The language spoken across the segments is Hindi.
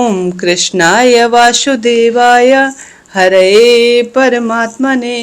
ओम कृष्णाय वासुदेवाय हरये परमात्मने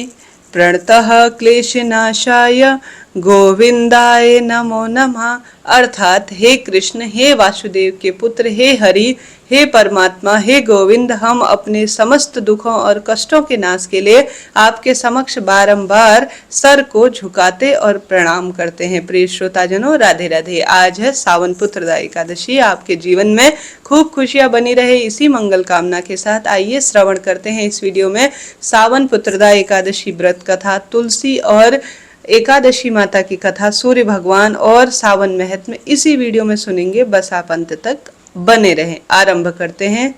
प्रणतः क्लेशनाशाय गोविंदाय नमो नमः। अर्थात हे कृष्ण, हे वासुदेव के पुत्र, हे हरि, हे परमात्मा, हे गोविंद, हम अपने समस्त दुखों और कष्टों के नाश के लिए आपके समक्ष बारंबार सर को झुकाते और प्रणाम करते हैं। प्रिय श्रोताजनों, राधे राधे। आज है सावन पुत्रदा एकादशी। आपके जीवन में खूब खुशियां बनी रहे, इसी मंगल कामना के साथ आइए श्रवण करते हैं इस वीडियो में सावन पुत्रदा एकादशी व्रत कथा, तुलसी और एकादशी माता की कथा, सूर्य भगवान और सावन महत्म इसी वीडियो में सुनेंगे। बस आप अंत तक बने रहें। आरंभ करते हैं।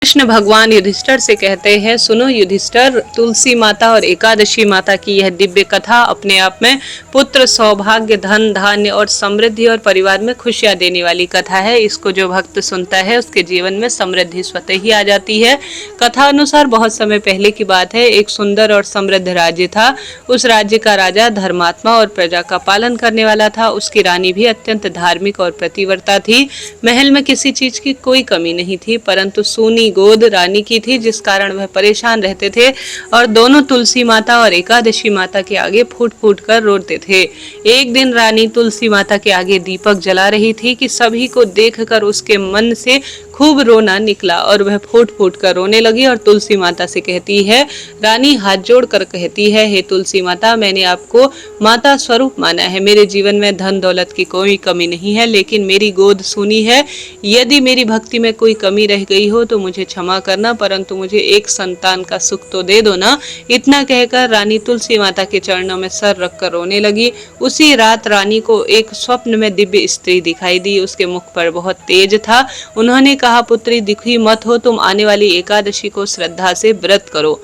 कृष्ण भगवान युधिष्ठिर से कहते हैं, सुनो युधिष्ठिर, तुलसी माता और एकादशी माता की यह दिव्य कथा अपने आप में पुत्र, सौभाग्य, धन धान्य और समृद्धि और परिवार में खुशियां देने वाली कथा है। इसको जो भक्त सुनता है उसके जीवन में समृद्धि स्वतः ही आ जाती है। कथा अनुसार बहुत समय पहले की बात है। एक सुंदर और समृद्ध राज्य था। उस राज्य का राजा धर्मात्मा और प्रजा का पालन करने वाला था। उसकी रानी भी अत्यंत धार्मिक और प्रतिव्रता थी। महल में किसी चीज की कोई कमी नहीं थी, परंतु सूनी गोद रानी की थी, जिस कारण वह परेशान रहते थे और दोनों तुलसी माता और एकादशी माता के आगे फूट फूट कर रोते थे। एक दिन रानी तुलसी माता के आगे दीपक जला रही थी कि सभी को देखकर उसके मन से खूब रोना निकला और वह फूट फूट कर रोने लगी और तुलसी माता से कहती है, रानी हाथ जोड़कर कहती है, हे तुलसी माता, मैंने आपको माता स्वरूप माना है। मेरे जीवन में धन दौलत की कोई कमी नहीं है, लेकिन मेरी गोद सूनी है। यदि मेरी भक्ति में कोई कमी रह गई हो तो मुझे क्षमा करना, परंतु मुझे एक संतान का सुख तो दे दो ना। इतना कहकर रानी तुलसी माता के चरणों में सर रखकर रोने लगी। उसी रात रानी को एक स्वप्न में दिव्य स्त्री दिखाई दी। उसके मुख पर बहुत तेज था। उन्होंने कहा, पुत्री दुखी मत हो, तुम आने वाली एकादशी को श्रद्धा से व्रत करो।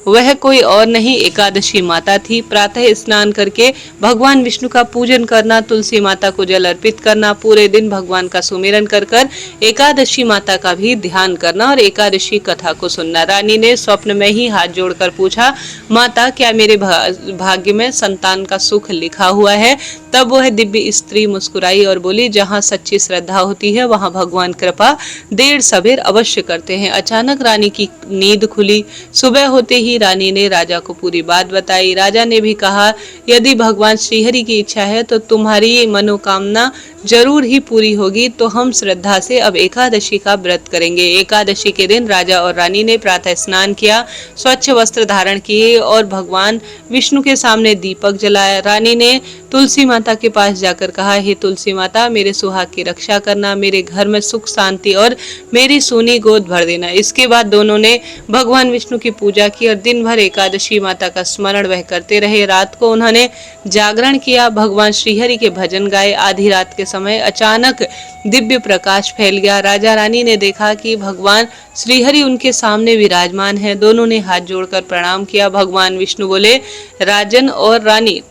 वह कोई और नहीं, एकादशी माता थी। प्रातः स्नान करके भगवान विष्णु का पूजन करना, तुलसी माता को जल अर्पित करना, पूरे दिन भगवान का सुमिरन कर कर एकादशी माता का भी ध्यान करना और एकादशी कथा को सुनना। रानी ने स्वप्न में ही हाथ जोड़कर पूछा, माता, क्या मेरे भाग्य में संतान का सुख लिखा हुआ है? तब वह दिव्य स्त्री मुस्कुराई और बोली, जहाँ सच्ची श्रद्धा होती है वहाँ भगवान कृपा देर सबेर अवश्य करते हैं। अचानक रानी की नींद खुली। सुबह होते ही रानी ने राजा को पूरी बात बताई। राजा ने भी कहा, यदि भगवान श्रीहरि की इच्छा है तो तुम्हारी मनोकामना जरूर ही पूरी होगी। तो हम श्रद्धा से अब एकादशी का व्रत करेंगे। एकादशी के दिन राजा और रानी ने प्रातः स्नान किया, स्वच्छ वस्त्र धारण किए और भगवान विष्णु के सामने दीपक जलाया। रानी ने तुलसी माता के पास जाकर कहा, हे तुलसी माता, मेरे सुहाग की रक्षा करना, मेरे घर में सुख शांति और मेरी सोनी गोद भर देना। इसके बाद दोनों ने भगवान विष्णु की पूजा की और दिन भर एकादशी माता का स्मरण वह करते रहे। रात को उन्होंने जागरण किया, भगवान श्रीहरि के भजन गाए। आधी रात के समय अचानक दिव्य प्रकाश फैल गया। राजा रानी ने देखा कि भगवान श्रीहरि उनके सामने विराजमान है। दोनों ने हाथ जोड़कर प्रणाम किया। भगवान विष्णु बोले, राजन और रानी,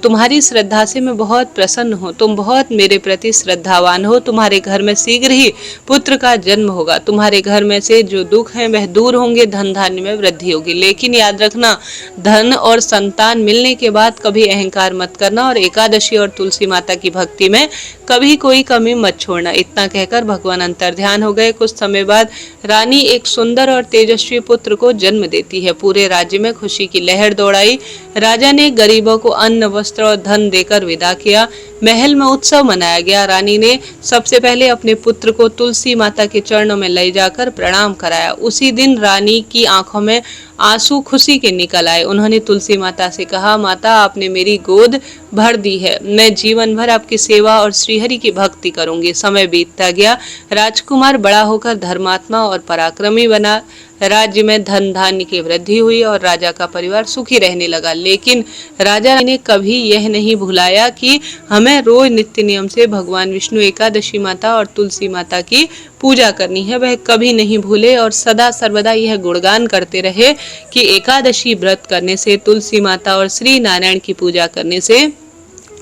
तुम्हारी श्रद्धा से मैं बहुत प्रसन्न हूँ। तुम बहुत मेरे प्रति श्रद्धावान हो। तुम्हारे घर में शीघ्र ही पुत्र का जन्म होगा। तुम्हारे घर में से जो दुख है वह दूर होंगे, धन धान्य में वृद्धि होगी। लेकिन याद रखना, धन और संतान मिलने के बाद कभी अहंकार मत करना और एकादशी और तुलसी माता की भक्ति में कभी कोई कमी मत छोड़ना। इतना कहकर भगवान अंतर्ध्यान हो गए। कुछ समय बाद रानी एक सुंदर और तेजस्वी पुत्र को जन्म देती है। पूरे राज्य में खुशी की लहर दौड़ाई। राजा ने गरीबों को अन्न, वस्त्र और धन देकर विदा किया। महल में उत्सव मनाया गया। रानी ने सबसे पहले अपने पुत्र को तुलसी माता के चरणों में ले जाकर प्रणाम कराया। उसी दिन रानी की आंखों में आंसू खुशी के निकल आए। उन्होंने तुलसी माता से कहा, माता, आपने मेरी गोद भर दी है। मैं जीवन भर आपकी सेवा और श्रीहरि की भक्ति करूंगी। समय बीतता गया। राजकुमार बड़ा होकर धर्मात्मा और पराक्रमी बना। राज्य में धन धान्य की वृद्धि हुई और राजा का परिवार सुखी रहने लगा। लेकिन राजा ने कभी यह नहीं भुलाया कि हमें रोज नित्य नियम से भगवान विष्णु, एकादशी माता और तुलसी माता की पूजा करनी है। वह कभी नहीं भूले और सदा सर्वदा यह गुणगान करते रहे कि एकादशी व्रत करने से, तुलसी माता और श्री नारायण की पूजा करने से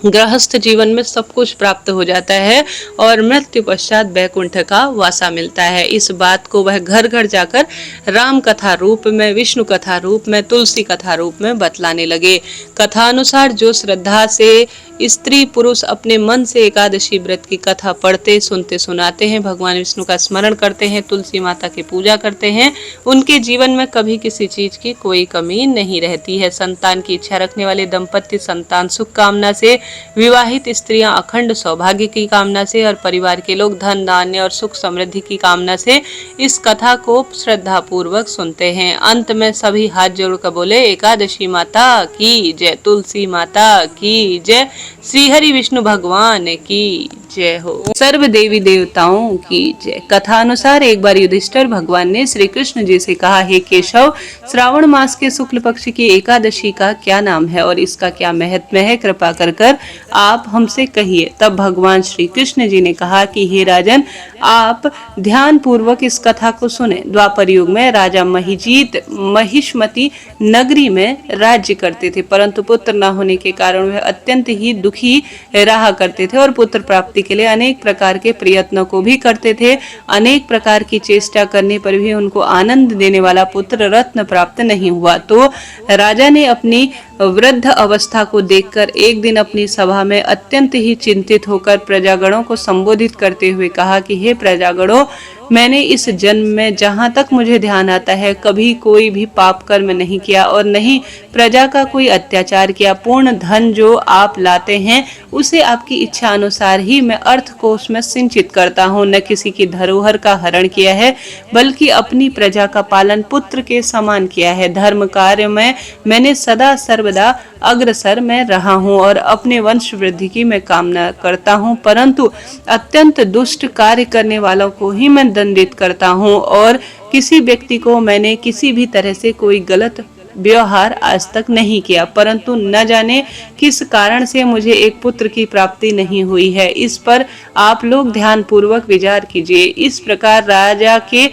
गृहस्थ जीवन में सब कुछ प्राप्त हो जाता है और मृत्यु पश्चात वैकुंठ का वासा मिलता है। इस बात को वह घर घर जाकर राम कथा रूप में, विष्णु कथा रूप में, तुलसी कथा रूप में बतलाने लगे। कथा अनुसार जो श्रद्धा से स्त्री पुरुष अपने मन से एकादशी व्रत की कथा पढ़ते सुनते सुनाते हैं, भगवान विष्णु का स्मरण करते हैं, तुलसी माता की पूजा करते हैं, उनके जीवन में कभी किसी चीज की कोई कमी नहीं रहती है। संतान की इच्छा रखने वाले दंपति संतान सुख कामना से, विवाहित स्त्रियां अखंड सौभाग्य की कामना से और परिवार के लोग धन धान्य और सुख समृद्धि की कामना से इस कथा को श्रद्धा पूर्वक सुनते हैं। अंत में सभी हाथ जोड़कर बोले एकादशी माता की जय, तुलसी माता की जय, श्री हरि विष्णु भगवान की जय हो, सर्व देवी देवताओं की जय। कथा अनुसार एक बार युधिष्ठिर भगवान ने श्री कृष्ण जी से कहा, हे केशव, श्रावण मास के शुक्ल पक्ष की एकादशी का क्या नाम है और इसका क्या महत्व है, कृपा कर आप हमसे कहिए। तब भगवान श्री कृष्ण जी ने कहा कि हे राजन, आप ध्यान पूर्वक इस कथा को सुने। द्वापर युग में राजा महिजीत महिष्मती नगरी में राज्य करते थे, परंतु पुत्र न होने के कारण वह अत्यंत ही दुखी रहा करते थे और पुत्र प्राप्ति के लिए अनेक प्रकार के प्रयत्नों को भी करते थे। अनेक प्रकार की चेष्टा करने पर भी उनको आनंद देने वाला पुत्र रत्न प्राप्त नहीं हुआ। तो राजा ने अपनी वृद्ध अवस्था को देखकर एक दिन अपनी सभा में अत्यंत ही चिंतित होकर प्रजागणों को संबोधित करते हुए कहा कि हे प्रजागणों, मैंने इस जन्म में जहाँ तक मुझे ध्यान आता है कभी कोई भी पाप कर्म नहीं किया और नहीं प्रजा का कोई अत्याचार किया। पूर्ण धन जो आप लाते हैं उसे आपकी इच्छा अनुसार ही मैं अर्थ कोष में सिंचित करता हूँ। न किसी की धरोहर का हरण किया है, बल्कि अपनी प्रजा का पालन पुत्र के समान किया है। धर्म कार्य में मैंने सदा सर्वदा अग्रसर में रहा हूँ और अपने वंश वृद्धि की मैं कामना करता हूँ, परंतु अत्यंत दुष्ट कार्य करने वालों को ही मैं दंडित करता हूँ और किसी व्यक्ति को मैंने किसी भी तरह से कोई गलत व्यवहार आज तक नहीं किया, परंतु न जाने किस कारण से मुझे एक पुत्र की प्राप्ति नहीं हुई है। इस पर आप लोग ध्यान पूर्वक विचार कीजिए। इस प्रकार राजा के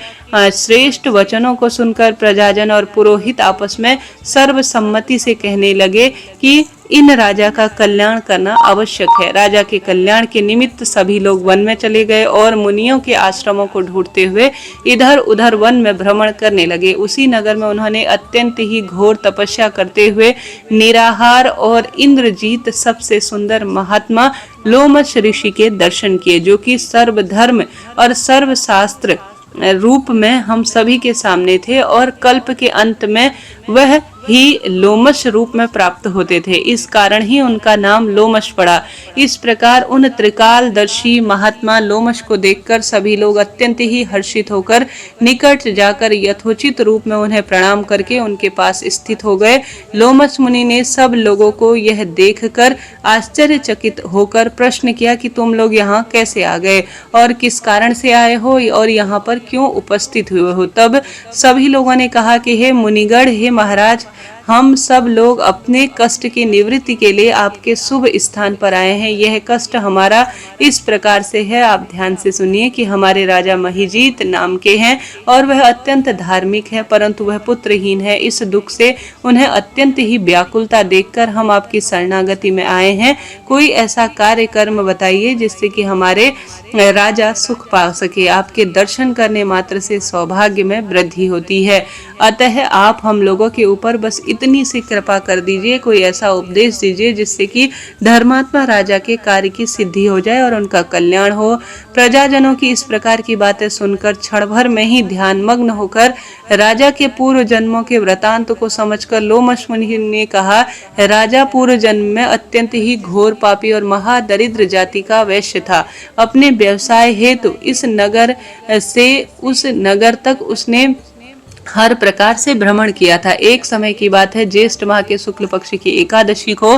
श्रेष्ठ वचनों को सुनकर प्रजाजन और पुरोहित आपस में सर्वसम्मति से कहने लगे कि इन राजा का कल्याण करना आवश्यक है। राजा के कल्याण के निमित्त सभी लोग वन में चले गए और मुनियों के आश्रमों को ढूंढते हुए इधर उधर वन में भ्रमण करने लगे। उसी नगर में उन्होंने अत्यंत ही घोर तपस्या करते हुए निराहार और इंद्रजीत सबसे सुंदर महात्मा लोमश ऋषि के दर्शन किए, जो कि सर्वधर्म और सर्वशास्त्र रूप में हम सभी के सामने थे और कल्प के अंत में वह ही लोमश रूप में प्राप्त होते थे। इस कारण ही उनका नाम लोमश पड़ा। इस प्रकार उन त्रिकालदर्शी महात्मा लोमश को देखकर सभी लोग अत्यंत ही हर्षित होकर निकट जाकर यथोचित रूप में उन्हें प्रणाम करके उनके पास स्थित हो गए। लोमश मुनि ने सब लोगों को यह देखकर आश्चर्यचकित होकर प्रश्न किया कि तुम लोग यहाँ कैसे आ गए और किस कारण से आए हो और यहाँ पर क्यों उपस्थित हुए हो। तब सभी लोगों ने कहा कि हे मुनिगण, हे महाराज, हम सब लोग अपने कष्ट की निवृत्ति के लिए आपके शुभ स्थान पर आए हैं। यह कष्ट हमारा इस प्रकार से है, आप ध्यान से सुनिए कि हमारे राजा महिजीत नाम के हैं और वह अत्यंत धार्मिक है, परंतु वह पुत्रहीन है। इस दुख से उन्हें अत्यंत ही व्याकुलता देखकर हम आपकी शरणागति में आए हैं। कोई ऐसा कार्य कर्म बताइए जिससे कि हमारे राजा सुख पा सके। आपके दर्शन करने मात्र से सौभाग्य में वृद्धि होती है, अतः आप हम लोगों के ऊपर बस इतनी सी कृपा कर दीजिए, कोई ऐसा उपदेश दीजिए जिससे कि धर्मात्मा राजा के कार्य की सिद्धि हो जाए और उनका कल्याण हो। प्रजाजनों की इस प्रकार की बातें सुनकर क्षण भर में ही ध्यान मग्न होकर राजा के पूर्व जन्मों के वृतांत को समझकर लोमश मुनि ने कहा, राजा पूर्व जन्म में अत्यंत ही घोर पापी और महादरिद्र जाति का वैश्य था। अपने व्यवसाय हेतु इस नगर से उस नगर तक उसने हर प्रकार से भ्रमण किया था। एक समय की बात है, ज्येष्ठ माह के शुक्ल पक्ष की एकादशी को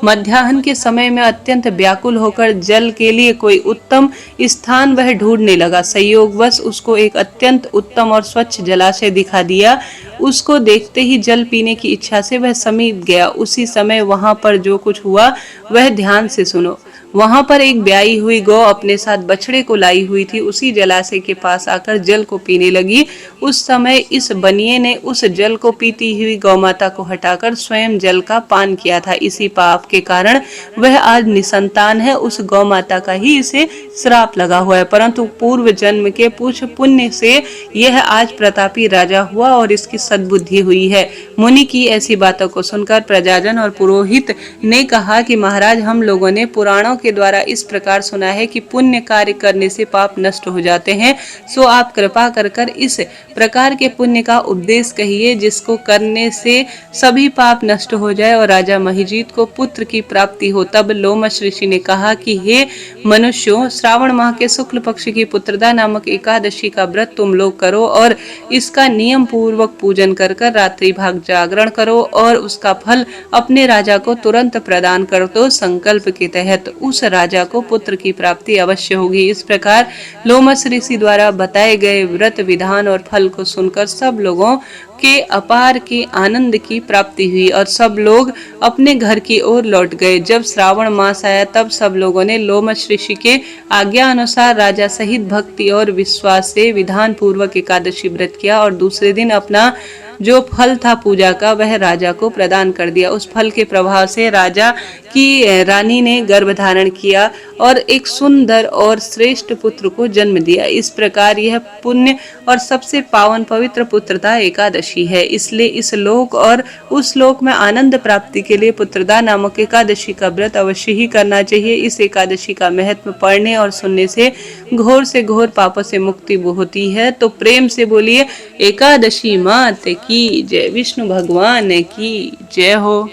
मध्याह्न के समय में अत्यंत व्याकुल होकर जल के लिए कोई उत्तम स्थान वह ढूंढने लगा। संयोगवश उसको एक अत्यंत उत्तम और स्वच्छ जलाशय दिखा दिया। उसको देखते ही जल पीने की इच्छा से वह समीप गया। उसी समय वहां पर जो कुछ हुआ वह ध्यान से सुनो। वहां पर एक ब्याई हुई गौ अपने साथ बछड़े को लाई हुई थी। उसी जलाशय के पास आकर जल को पीने लगी। उस समय इस बनिए ने उस जल को पीती हुई गौ माता को हटाकर स्वयं जल का पान किया था। इसी पाप के कारण वह आज निसंतान है। उस गौ माता का ही इसे श्राप लगा हुआ है, परंतु पूर्व जन्म के कुछ पुण्य से यह आज प्रतापी राजा हुआ और इसकी सद्बुद्धि हुई है। मुनि की ऐसी बातों को सुनकर प्रजाजन और पुरोहित ने कहा कि महाराज, हम लोगों ने पुराणों के द्वारा इस प्रकार सुना है कि पुण्य कार्य करने से पाप नष्ट हो जाते हैं, सो आप कृपा कर कर इस प्रकार के पुण्य का उपदेश कहिए जिसको करने से सभी पाप नष्ट हो जाए और राजा महिजीत को पुत्र की प्राप्ति हो। तब लोमश ऋषि ने कहा कि हे मनुष्यों, श्रावण माह के शुक्ल पक्ष की पुत्रदा नामक एकादशी का व्रत तुम लोग करो और इसका नियम पूर्वक पूजन कर कर रात्रि भाग जागरण करो और उसका फल अपने राजा को तुरंत प्रदान कर दो। संकल्प के तहत उस राजा को पुत्र की प्राप्ति अवश्य होगी। इस प्रकार लोमश ऋषि द्वारा बताए गए व्रत विधान और फल को सुनकर सब लोगों के अपार के आनंद की प्राप्ति हुई और सब लोग अपने घर की ओर लौट गए। जब श्रावण मास आया तब सब लोगों ने लोमश ऋषि के आज्ञा अनुसार राजा सहित भक्ति और विश्वास से विधान पूर्वक एकादशी व्रत किया और दूसरे दिन अपना जो फल था पूजा का वह राजा को प्रदान कर दिया। उस फल के प्रभाव से राजा की रानी ने गर्भ धारण किया और एक सुंदर और श्रेष्ठ पुत्र को जन्म दिया। इस प्रकार यह पुण्य और सबसे पावन पवित्र पुत्रदा एकादशी है। इसलिए इस लोक और उस लोक में आनंद प्राप्ति के लिए पुत्रदा नामक एकादशी का व्रत अवश्य ही करना चाहिए। इस एकादशी का महत्व पढ़ने और सुनने से घोर पापों से मुक्ति होती है। तो प्रेम से बोलिए एकादशी मात की जय, विष्णु भगवान की जय हो।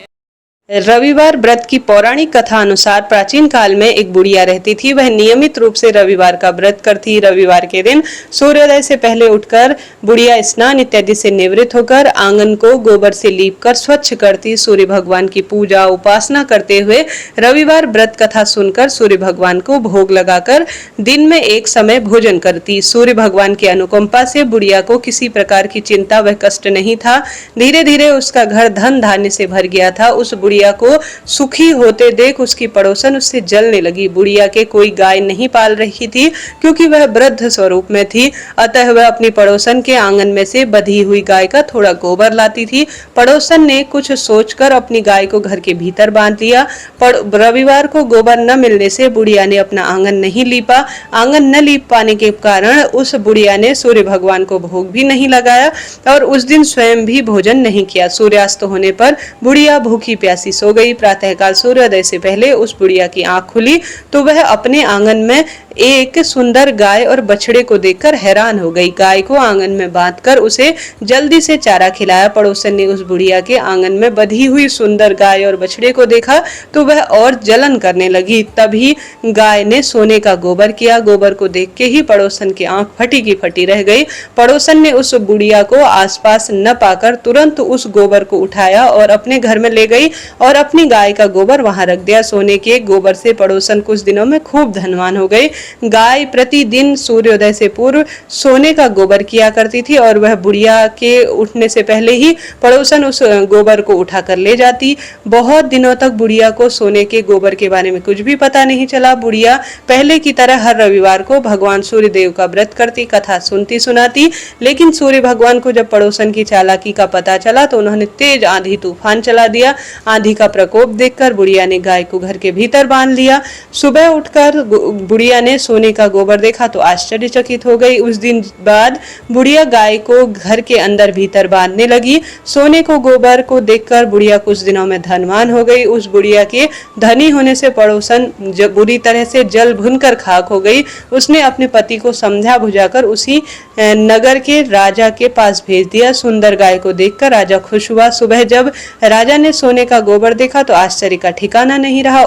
रविवार व्रत की पौराणिक कथा अनुसार प्राचीन काल में एक बुढ़िया रहती थी। वह नियमित रूप से रविवार का व्रत करती। रविवार के दिन सूर्योदय से पहले उठकर बुढ़िया स्नान इत्यादि से निवृत्त होकर आंगन को गोबर से लीपकर स्वच्छ करती। सूर्य भगवान की पूजा उपासना करते हुए रविवार व्रत कथा सुनकर सूर्य भगवान को भोग लगाकर दिन में एक समय भोजन करती। सूर्य भगवान की अनुकंपा से बुढ़िया को किसी प्रकार की चिंता व कष्ट नहीं था। धीरे धीरे उसका घर धन धान्य से भर गया था। उस बुढ़िया को सुखी होते देख उसकी पड़ोसन उससे जलने लगी। बुढ़िया के कोई गाय नहीं पाल रही थी क्योंकि वह वृद्ध स्वरूप में थी, अतः वह अपनी पड़ोसन के आंगन में से बधी हुई गाय का थोड़ा गोबर लाती थी। पड़ोसन ने कुछ सोचकर अपनी गाय को घर के भीतर बांध लिया। रविवार को गोबर न मिलने से बुढ़िया ने अपना आंगन नहीं लीपा। आंगन न लीप पाने के कारण उस बुढ़िया ने सूर्य भगवान को भोग भी नहीं लगाया और उस दिन स्वयं भी भोजन नहीं किया। सूर्यास्त होने पर बुढ़िया भूखी प्यासी सो गई। प्रातःकाल सूर्योदय से पहले उस बुढ़िया की आंख खुली तो वह अपने आंगन में एक सुंदर गाय और बछड़े को देखकर हैरान हो गई। गाय को आंगन में बांधकर उसे जल्दी से चारा खिलाया। पड़ोसन ने उस बुढ़िया के आंगन में बंधी हुई सुंदर गाय और बछड़े को देखा तो वह और जलन करने लगी। तभी गाय ने सोने का गोबर किया। गोबर को देख के ही पड़ोसन की आंख फटी की फटी रह गई। पड़ोसन ने उस बुढ़िया को आसपास न पाकर तुरंत उस गोबर को उठाया और अपने घर में ले गई और अपनी गाय का गोबर वहां रख दिया। सोने के गोबर से पड़ोसन कुछ दिनों में खूब धनवान हो गई। गाय प्रतिदिन सूर्योदय से पूर्व सोने का गोबर किया करती थी और वह बुढ़िया के उठने से पहले ही पड़ोसन उस गोबर को उठाकर ले जाती। बहुत दिनों तक बुढ़िया को सोने के गोबर के बारे में कुछ भी पता नहीं चला। बुढ़िया पहले की तरह हर रविवार को भगवान सूर्य देव का व्रत करती, कथा सुनती सुनाती। लेकिन सूर्य भगवान को जब पड़ोसन की चालाकी का पता चला तो उन्होंने तेज आंधी तूफान चला दिया। आंधी का प्रकोप देखकर बुढ़िया ने गाय को घर के भीतर बांध लिया। सुबह उठकर बुढ़िया ने सोने का गोबर देखा तो आश्चर्यचकित हो गई। उस दिन बाद बुढ़िया गाय को घर के अंदर भीतर बांधने लगी। सोने को गोबर को देखकर बुढ़िया कुछ दिनों में धनवान हो गई। उस बुढ़िया के धनी होने से पड़ोसन बुरी तरह से जल भुनकर खाक हो गई। उसने अपने पति को समझा बुझाकर उसी नगर के राजा के पास भेज दिया। सुंदर गाय को देखकर राजा खुश हुआ। सुबह जब राजा ने सोने का गोबर देखा तो आश्चर्य का ठिकाना नहीं रहा।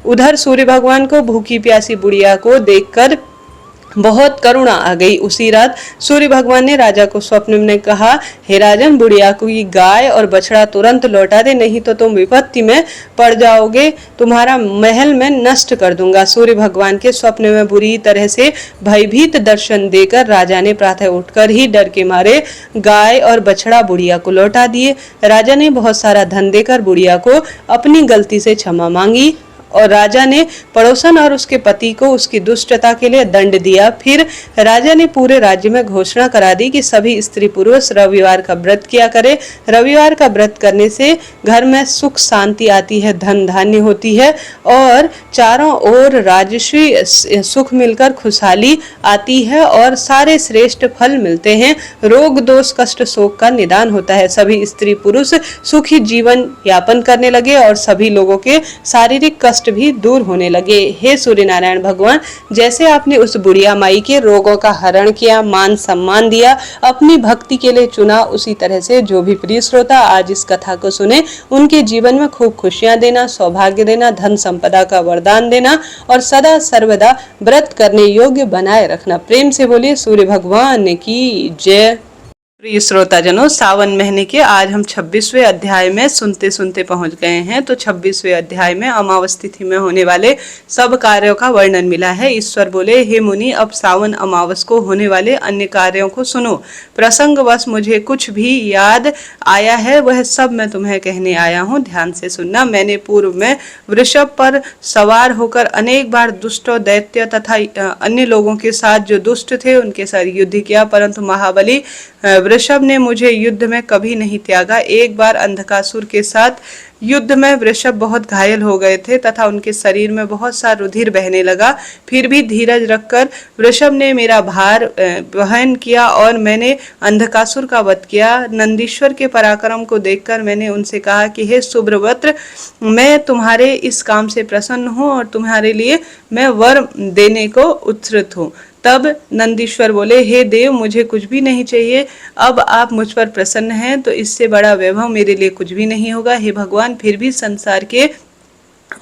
उधर सूर्य भगवान को भूखी प्यासी बुढ़िया को देखकर बहुत करुणा आ गई। उसी रात सूर्य भगवान ने राजा को स्वप्न में कहा, हे राजन, बुढ़िया को ये गाय और बछड़ा तुरंत लौटा दे, नहीं तो तुम विपत्ति में पड़ जाओगे, तुम्हारा महल में नष्ट कर दूंगा। सूर्य भगवान के स्वप्न में बुरी तरह से भयभीत दर्शन देकर राजा ने प्रातः उठकर ही डर के मारे गाय और बछड़ा बुढ़िया को लौटा दिए। राजा ने बहुत सारा धन देकर बुढ़िया को अपनी गलती से क्षमा मांगी और राजा ने पड़ोसन और उसके पति को उसकी दुष्टता के लिए दंड दिया। फिर राजा ने पूरे राज्य में घोषणा करा दी कि सभी स्त्री पुरुष रविवार का व्रत किया करे। रविवार का व्रत करने से घर में सुख शांति आती है, धन धान्य होती है और चारों ओर राजस्वी सुख मिलकर खुशहाली आती है और सारे श्रेष्ठ फल मिलते हैं। रोग दोष कष्ट शोक का निदान होता है। सभी स्त्री पुरुष सुखी जीवन यापन करने लगे और सभी लोगों के शारीरिक कष्ट भी दूर होने लगे। हे सूर्य नारायण भगवान, जैसे आपने उस बुढ़िया माई के रोगों का हरण किया, मान सम्मान दिया, अपनी भक्ति के लिए चुना, उसी तरह से जो भी प्रिय श्रोता आज इस कथा को सुने उनके जीवन में खूब खुशियां देना, सौभाग्य देना, धन संपदा का वरदान देना और सदा सर्वदा व्रत करने योग्य बनाए रखना। प्रेम से बोलिए सूर्य भगवान की जय। प्रिय श्रोताजनों, सावन महीने के आज हम 26वें अध्याय में सुनते सुनते पहुंच गए हैं। तो 26वें अध्याय में अमावस तिथि में होने वाले सब कार्यों का वर्णन मिला है। ईश्वर बोले, हे मुनि, अब सावन अमावस को होने वाले अन्य कार्यों को सुनो। प्रसंगवश मुझे कुछ भी याद आया है वह सब मैं तुम्हें कहने आया हूँ, ध्यान से सुनना। मैंने पूर्व में वृषभ पर सवार होकर अनेक बार दुष्टों, दैत्य तथा अन्य लोगों के साथ जो दुष्ट थे उनके साथ युद्ध किया, परंतु महाबली वृषभ ने मुझे युद्ध में कभी नहीं त्यागा। एक बार अंधकासुर के साथ युद्ध में वृषभ बहुत घायल हो गए थे तथा उनके शरीर में बहुत सा रुधिर बहने लगा। फिर भी धीरज रखकर वृषभ ने मेरा भार वहन किया और मैंने अंधकासुर का वध किया। नंदीश्वर के पराक्रम को देखकर मैंने उनसे कहा कि हे सुब्रवत्र, मैं तुम्हारे इस काम से प्रसन्न हूँ और तुम्हारे लिए मैं वर देने को उत्सुक हूँ। तब नंदीश्वर बोले, हे देव, मुझे कुछ भी नहीं चाहिए। अब आप मुझ पर प्रसन्न हैं तो इससे बड़ा वैभव मेरे लिए कुछ भी नहीं होगा। हे भगवान, फिर भी संसार के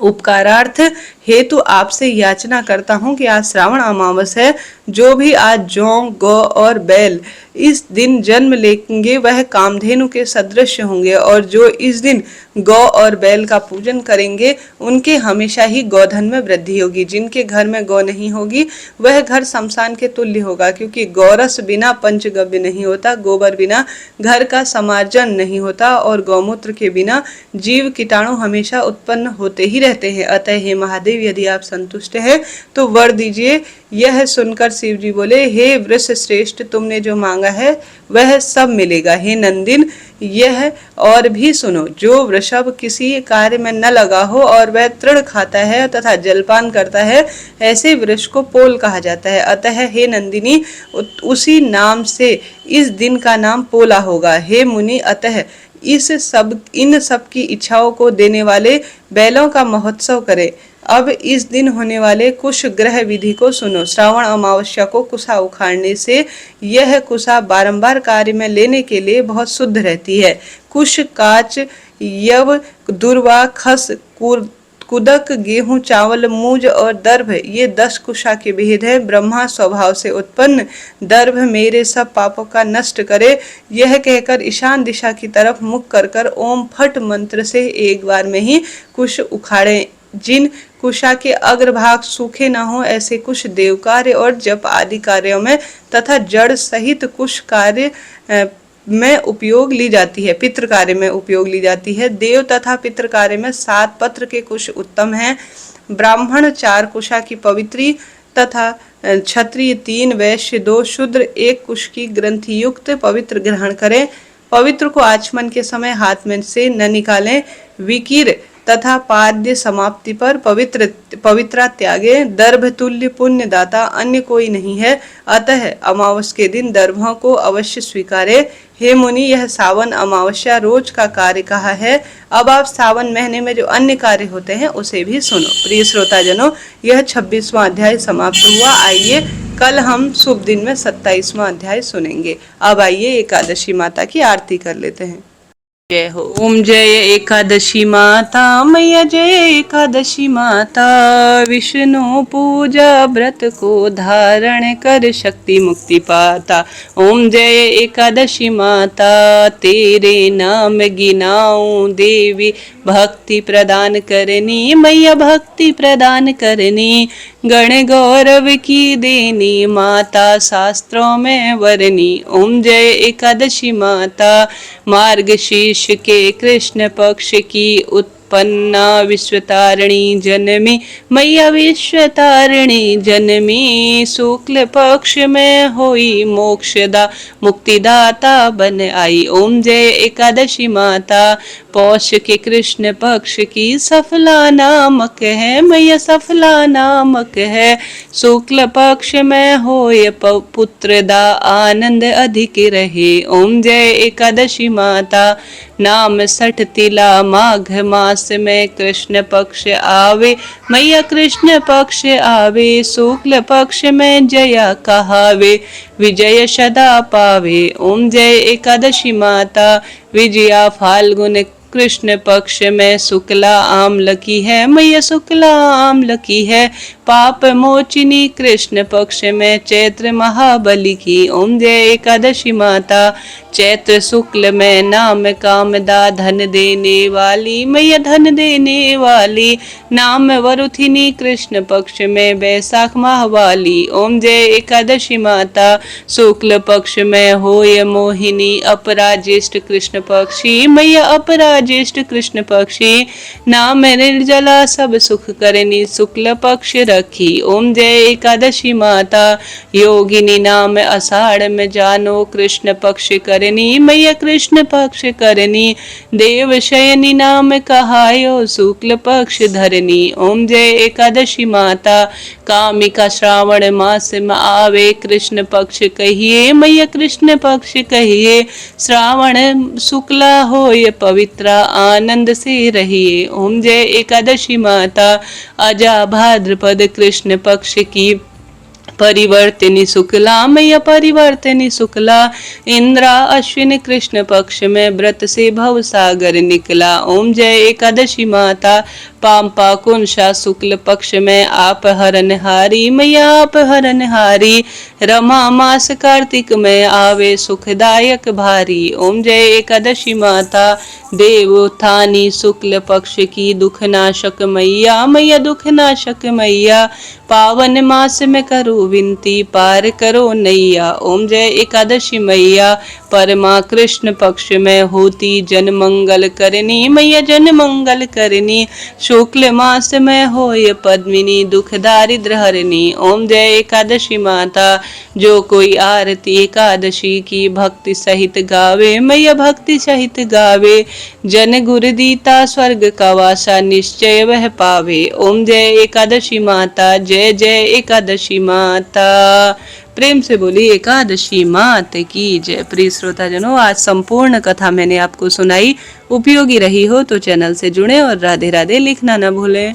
उपकारार्थ हेतु आपसे याचना करता हूँ कि आज श्रावण अमावस है। जो भी आज जौ, गौ और बैल इस दिन जन्म लेंगे वह कामधेनु के सदृश होंगे और जो इस दिन गौ और बैल का पूजन करेंगे उनके हमेशा ही गौधन में वृद्धि होगी। जिनके घर में गौ नहीं होगी वह घर शमशान के तुल्य होगा, क्योंकि गौरस बिना पंचगव्य नहीं होता, गोबर बिना घर का समार्जन नहीं होता और गौमूत्र के बिना जीव कीटाणु हमेशा उत्पन्न होते ही रहते हैं। अतः हे महादेव, यदि आप संतुष्ट हैं तो वर दीजिए। यह सुनकर शिव जी बोले, हे वृष श्रेष्ठ, तुमने जो मांगा है वह सब मिलेगा। हे नंदिन, यह और भी सुनो। जो वृषभ किसी कार्य में न लगा हो और वह तृण खाता है तथा जलपान करता है, ऐसे वृक्ष को पोल कहा जाता है। अतः हे नंदिनी, उसी नाम से इस दिन का नाम पोला होगा। हे मुनि, अतः इन सब की इच्छाओं को देने वाले बैलों का महोत्सव करें। अब इस दिन होने वाले कुश ग्रह विधि को सुनो। श्रावण अमावस्या को कुशा उखाड़ने से यह कुशा बारंबार कार्य में लेने के लिए बहुत शुद्ध रहती है। कुश, काच, यव, दुर्वा, खस, कुदक, गेहूं, चावल, मूज और दर्भ ये 10 कुशा के भेद है। ब्रह्मा स्वभाव से उत्पन्न दर्भ मेरे सब पापों का नष्ट करे, यह कहकर ईशान दिशा की तरफ मुख कर ओम फट मंत्र से एक बार में ही कुश उखाड़े। जिन कुशा के अग्रभाग सूखे न हो ऐसे कुश देव कार्य और जप आदि कार्यों में तथा जड़ सहित कुश कार्य में उपयोग ली जाती है, पितृ कार्य में उपयोग ली जाती है। देव तथा पितृ कार्य में 7 पत्र के कुश उत्तम हैं। ब्राह्मण 4 कुशा की पवित्री तथा क्षत्रिय 3, वैश्य 2, शूद्र 1 कुश की ग्रंथि युक्त पवित्र ग्रहण करें। पवित्र को आचमन के समय हाथ में से न निकालें। विकीर तथा पाद्य समाप्ति पर पवित्रा त्यागे। दर्भ तुल्य पुण्य दाता अन्य कोई नहीं है, अतः अमावस के दिन दर्भों को अवश्य स्वीकारे। हे मुनि, यह सावन अमावस्या रोज का कार्य कहा है। अब आप सावन महीने में जो अन्य कार्य होते हैं उसे भी सुनो। प्रिय श्रोताजनों, यह 26वां अध्याय समाप्त हुआ। आइए कल हम शुभ दिन में 27वां अध्याय सुनेंगे। अब आइए एकादशी माता की आरती कर लेते हैं। जय हो। ओम जय एकादशी माता मैया, जय एकादशी माता। विष्णु पूजा व्रत को धारण कर शक्ति मुक्ति पाता। ओम जय एकादशी माता, तेरे नाम गिनाऊं देवी, भक्ति प्रदान करनी मैया, भक्ति प्रदान करनी। गण गौरव की देनी माता, शास्त्रों में वरनी। ओम जय एकादशी माता, मार्गशीर्ष के कृष्ण पक्ष की उत्पन्ना विश्वतारिणी जन्मी मैया विश्वतारिणी जन्मी। शुक्ल पक्ष में होई मोक्षदा मुक्तिदाता बन आई। ओम जय एकादशी माता। पौष के कृष्ण पक्ष की सफला नामक है मैया, सफला नामक है। शुक्ल पक्ष में होय पुत्र दा आनंद अधिक रहे। ओम जय एकादशी माता। नाम 60 तिला माघ मास में कृष्ण पक्ष आवे मैया, कृष्ण पक्ष आवे। शुक्ल पक्ष में जया कहावे विजय सदा पावे। ओम जय एकादशी माता। विजया फाल्गुन कृष्ण पक्ष में शुक्ला आम्ल की है मैया, शुक्ला आम्ल की है। पाप मोचिनी कृष्ण पक्ष में चैत्र महाबली की। ओम जय एकादशी माता। चैत्र शुक्ल में नाम कामदा धन देने वाली मैया, धन देने वाली। नाम वरुथिनी कृष्ण पक्ष में वैशाख माह वाली। ओम जय एकादशी माता। शुक्ल पक्ष में होय मोहिनी अपराज्येष्ठ कृष्ण पक्षी मैया, अपराज्येष्ठ कृष्ण पक्षी। नाम निर्जला सब सुख करनी शुक्ल पक्ष रखी। ओम जय एकादशी माता। योगिनी नाम आषाढ़ में जानो कृष्ण पक्ष करनी मैया, कृष्ण पक्ष करनी। देव शयनी नाम कहायो शुक्ल पक्ष धरनी। ओम जय एकादशी माता। कामिका श्रावण मास में आवे कृष्ण पक्ष कहिए मैया, कृष्ण पक्ष कहिए। श्रावण शुक्ला होय पवित्र आनंद से रहिए। ओम जय एकादशी माता। अजा भाद्रपद कृष्ण पक्ष की परिवर्तिनी शुक्ला मैया, परिवर्तिनी शुक्ला। इंद्रा अश्विन कृष्ण पक्ष में व्रत से भव सागर निकला। ओम जय एकादशी माता। पांपा कुंशा शुक्ल पक्ष में आप हरनहारी मैया, आप हरनहारी। रमा मास कार्तिक में आवे सुखदायक भारी। ओम जय एकादशी माता। देवोत्थानी शुक्ल पक्ष की दुखनाशक मैया, मैया दुखनाशक मैया। पावन मास में करो विनती पार करो नैया। ओम जय एकादशी मैया। परमा कृष्ण पक्ष में होती जन मंगल करनी मैया, जन मंगल करनी। शुक्ल मास में होय पद्मिनी दुख दारिद्र हरनी। ओम जय एकादशी माता। जो कोई आरती एकादशी की भक्ति सहित गावे मैया, भक्ति सहित गावे। जन गुरु दीता स्वर्ग का वासा निश्चय वह पावे। ओम जय एकादशी माता। जय जय एकादशी माता। प्रेम से बोली एकादशी मात की जय। प्रिय श्रोताजनों, आज संपूर्ण कथा मैंने आपको सुनाई। उपयोगी रही हो तो चैनल से जुड़े और राधे राधे लिखना न भूलें।